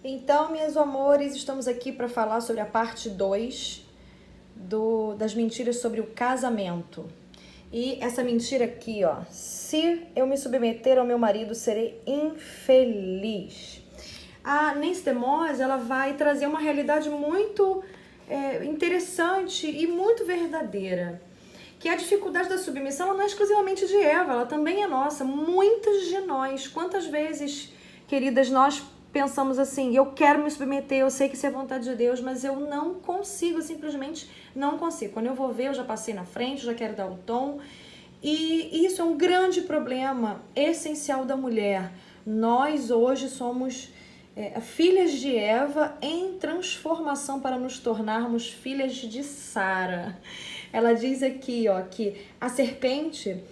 Então, meus amores, estamos aqui para falar sobre a parte 2 das mentiras sobre o casamento. E essa mentira aqui, ó, se eu me submeter ao meu marido, serei infeliz. A Nancy DeMoss, ela vai trazer uma realidade muito interessante e muito verdadeira. Que a dificuldade da submissão ela não é exclusivamente de Eva, ela também é nossa. Muitas de nós, quantas vezes, queridas, nós pensamos assim, eu quero me submeter, eu sei que isso é vontade de Deus, mas eu não consigo, simplesmente não consigo. Quando eu vou ver, eu já passei na frente, eu já quero dar o tom. E isso é um grande problema essencial da mulher. Nós hoje somos filhas de Eva em transformação para nos tornarmos filhas de Sara. Ela diz aqui, ó, que a serpente,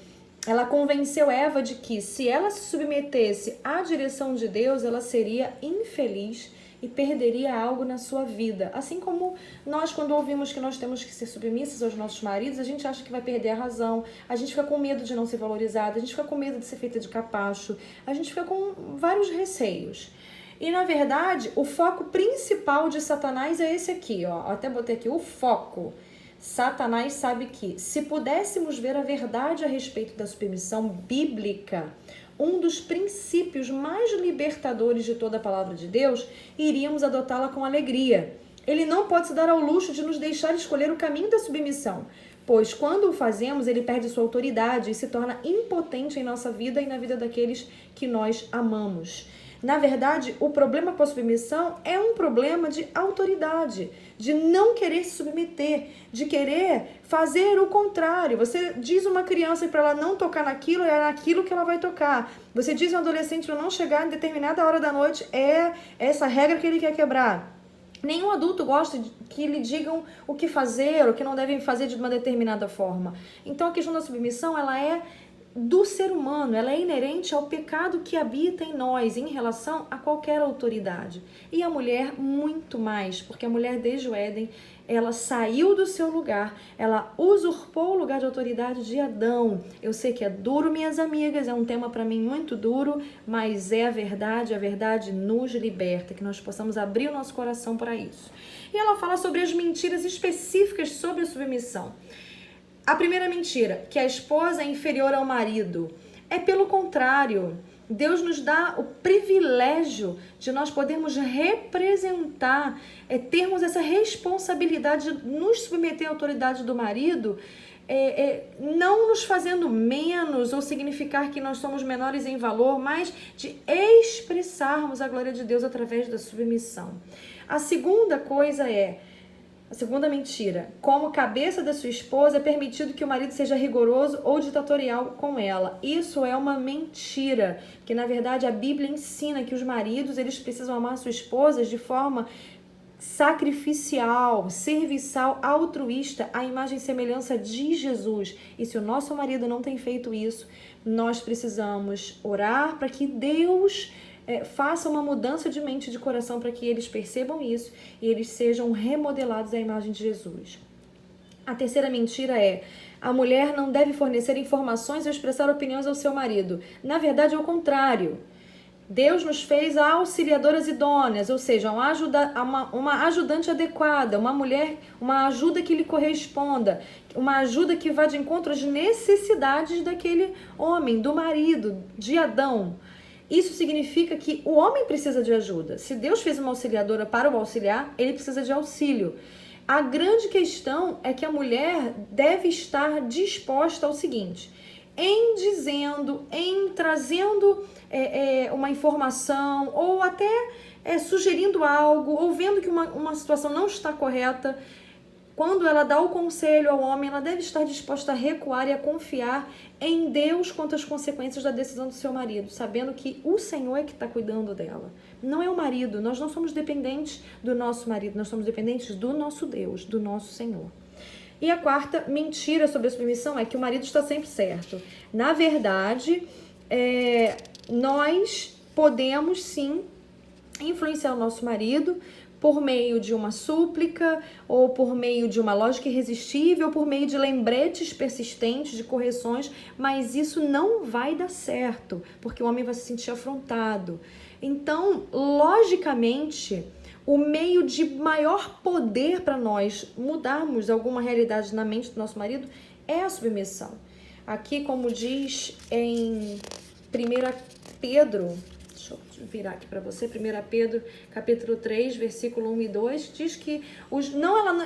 ela convenceu Eva de que se ela se submetesse à direção de Deus, ela seria infeliz e perderia algo na sua vida. Assim como nós, quando ouvimos que nós temos que ser submissas aos nossos maridos, a gente acha que vai perder a razão, a gente fica com medo de não ser valorizada, a gente fica com medo de ser feita de capacho, a gente fica com vários receios. E, na verdade, o foco principal de Satanás é esse aqui, ó. Eu até botei aqui o foco. Satanás sabe que, se pudéssemos ver a verdade a respeito da submissão bíblica, um dos princípios mais libertadores de toda a palavra de Deus, iríamos adotá-la com alegria. Ele não pode se dar ao luxo de nos deixar escolher o caminho da submissão, pois quando o fazemos, ele perde sua autoridade e se torna impotente em nossa vida e na vida daqueles que nós amamos. Na verdade, o problema com a submissão é um problema de autoridade, de não querer se submeter, de querer fazer o contrário. Você diz uma criança para ela não tocar naquilo, é naquilo que ela vai tocar. Você diz a um adolescente para não chegar em determinada hora da noite, é essa regra que ele quer quebrar. Nenhum adulto gosta de que lhe digam o que fazer, ou que não devem fazer de uma determinada forma. Então, a questão da submissão, ela é do ser humano, ela é inerente ao pecado que habita em nós em relação a qualquer autoridade. E a mulher muito mais, porque a mulher desde o Éden, ela saiu do seu lugar, ela usurpou o lugar de autoridade de Adão. Eu sei que é duro, minhas amigas, é um tema para mim muito duro, mas é a verdade nos liberta, que nós possamos abrir o nosso coração para isso. E ela fala sobre as mentiras específicas sobre a submissão. A primeira mentira, que a esposa é inferior ao marido, é pelo contrário. Deus nos dá o privilégio de nós podermos representar, termos essa responsabilidade de nos submeter à autoridade do marido, não nos fazendo menos ou significar que nós somos menores em valor, mas de expressarmos a glória de Deus através da submissão. A segunda coisa a segunda mentira, como cabeça da sua esposa, é permitido que o marido seja rigoroso ou ditatorial com ela. Isso é uma mentira, que na verdade a Bíblia ensina que os maridos eles precisam amar suas esposas de forma sacrificial, serviçal, altruísta, à imagem e semelhança de Jesus. E se o nosso marido não tem feito isso, nós precisamos orar para que Deus faça uma mudança de mente e de coração para que eles percebam isso e eles sejam remodelados à imagem de Jesus. A terceira mentira é: a mulher não deve fornecer informações ou expressar opiniões ao seu marido. Na verdade, é o contrário. Deus nos fez auxiliadoras idôneas, ou seja, uma ajudante adequada, uma mulher, uma ajuda que lhe corresponda, uma ajuda que vá de encontro às necessidades daquele homem, do marido, de Adão. Isso significa que o homem precisa de ajuda. Se Deus fez uma auxiliadora para o auxiliar, ele precisa de auxílio. A grande questão é que a mulher deve estar disposta ao seguinte: em dizendo, em trazendo uma informação, ou até sugerindo algo, ou vendo que uma situação não está correta, quando ela dá o conselho ao homem, ela deve estar disposta a recuar e a confiar em Deus quanto às consequências da decisão do seu marido, sabendo que o Senhor é que está cuidando dela. Não é o marido, nós não somos dependentes do nosso marido, nós somos dependentes do nosso Deus, do nosso Senhor. E a quarta mentira sobre a submissão é que o marido está sempre certo. Na verdade, nós podemos sim influenciar o nosso marido por meio de uma súplica, ou por meio de uma lógica irresistível, ou por meio de lembretes persistentes, de correções, mas isso não vai dar certo, porque o homem vai se sentir afrontado. Então, logicamente, o meio de maior poder para nós mudarmos alguma realidade na mente do nosso marido é a submissão. Aqui, como diz em 1 Pedro, deixa eu virar aqui para você, 1 Pedro capítulo 3, versículo 1 e 2, diz que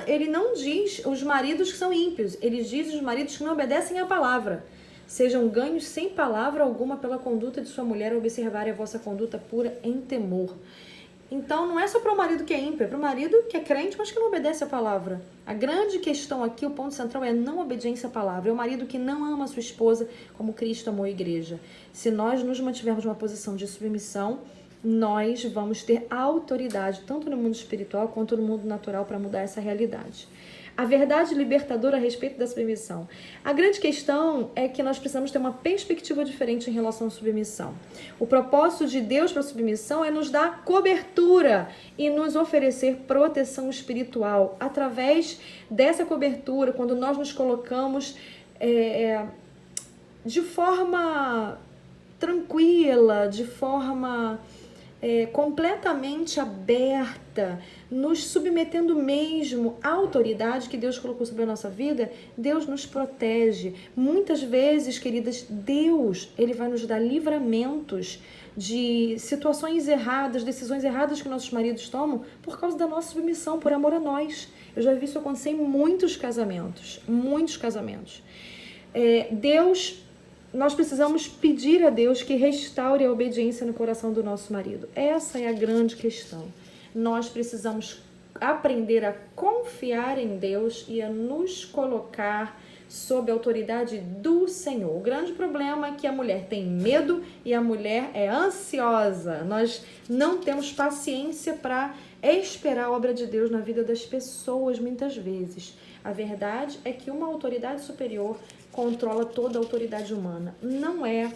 ele não diz os maridos que são ímpios, ele diz os maridos que não obedecem à palavra. Sejam ganhos sem palavra alguma pela conduta de sua mulher, a observarem a vossa conduta pura em temor. Então, não é só para o marido que é ímpio, é para o marido que é crente, mas que não obedece à palavra. A grande questão aqui, o ponto central é a não obediência à palavra. É o marido que não ama a sua esposa como Cristo amou a igreja. Se nós nos mantivermos numa posição de submissão, nós vamos ter autoridade, tanto no mundo espiritual quanto no mundo natural, para mudar essa realidade. A verdade libertadora a respeito da submissão. A grande questão é que nós precisamos ter uma perspectiva diferente em relação à submissão. O propósito de Deus para a submissão é nos dar cobertura e nos oferecer proteção espiritual. Através dessa cobertura, quando nós nos colocamos de forma tranquila, de forma completamente aberta, nos submetendo mesmo à autoridade que Deus colocou sobre a nossa vida, Deus nos protege. Muitas vezes, queridas, Deus, ele vai nos dar livramentos de situações erradas, decisões erradas que nossos maridos tomam por causa da nossa submissão, por amor a nós. Eu já vi isso acontecer em muitos casamentos, nós precisamos pedir a Deus que restaure a obediência no coração do nosso marido. Essa é a grande questão. Nós precisamos aprender a confiar em Deus e a nos colocar sob a autoridade do Senhor. O grande problema é que a mulher tem medo e a mulher é ansiosa. Nós não temos paciência para esperar a obra de Deus na vida das pessoas muitas vezes. A verdade é que uma autoridade superior controla toda a autoridade humana. Não é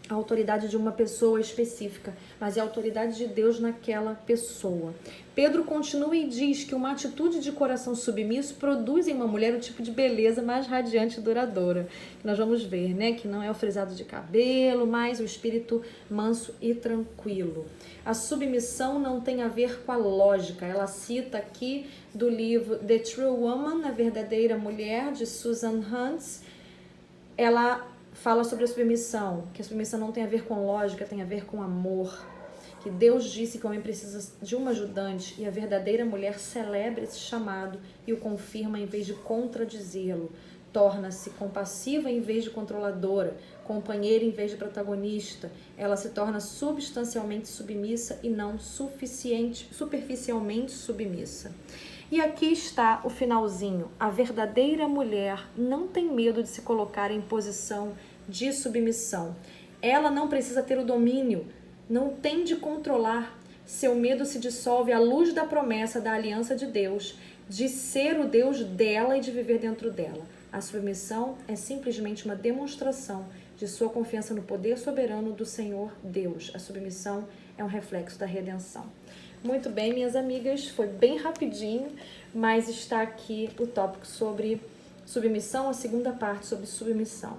a autoridade de uma pessoa específica, mas é a autoridade de Deus naquela pessoa. Pedro continua e diz que uma atitude de coração submisso produz em uma mulher o tipo de beleza mais radiante e duradoura. Que nós vamos ver, né? Que não é o frisado de cabelo, mas o espírito manso e tranquilo. A submissão não tem a ver com a lógica. Ela cita aqui do livro The True Woman, a verdadeira mulher, de Susan Hunt. Ela fala sobre a submissão, que a submissão não tem a ver com lógica, tem a ver com amor. Que Deus disse que o homem precisa de uma ajudante e a verdadeira mulher celebra esse chamado e o confirma em vez de contradizê-lo. Torna-se compassiva em vez de controladora, companheira em vez de protagonista. Ela se torna substancialmente submissa e não superficialmente submissa. E aqui está o finalzinho. A verdadeira mulher não tem medo de se colocar em posição de submissão. Ela não precisa ter o domínio, não tem de controlar. Seu medo se dissolve à luz da promessa da aliança de Deus, de ser o Deus dela e de viver dentro dela. A submissão é simplesmente uma demonstração de sua confiança no poder soberano do Senhor Deus. A submissão é um reflexo da redenção. Muito bem, minhas amigas, foi bem rapidinho, mas está aqui o tópico sobre submissão, a segunda parte sobre submissão.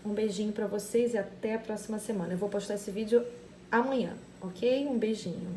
Um beijinho para vocês e até a próxima semana. Eu vou postar esse vídeo amanhã, ok? Um beijinho.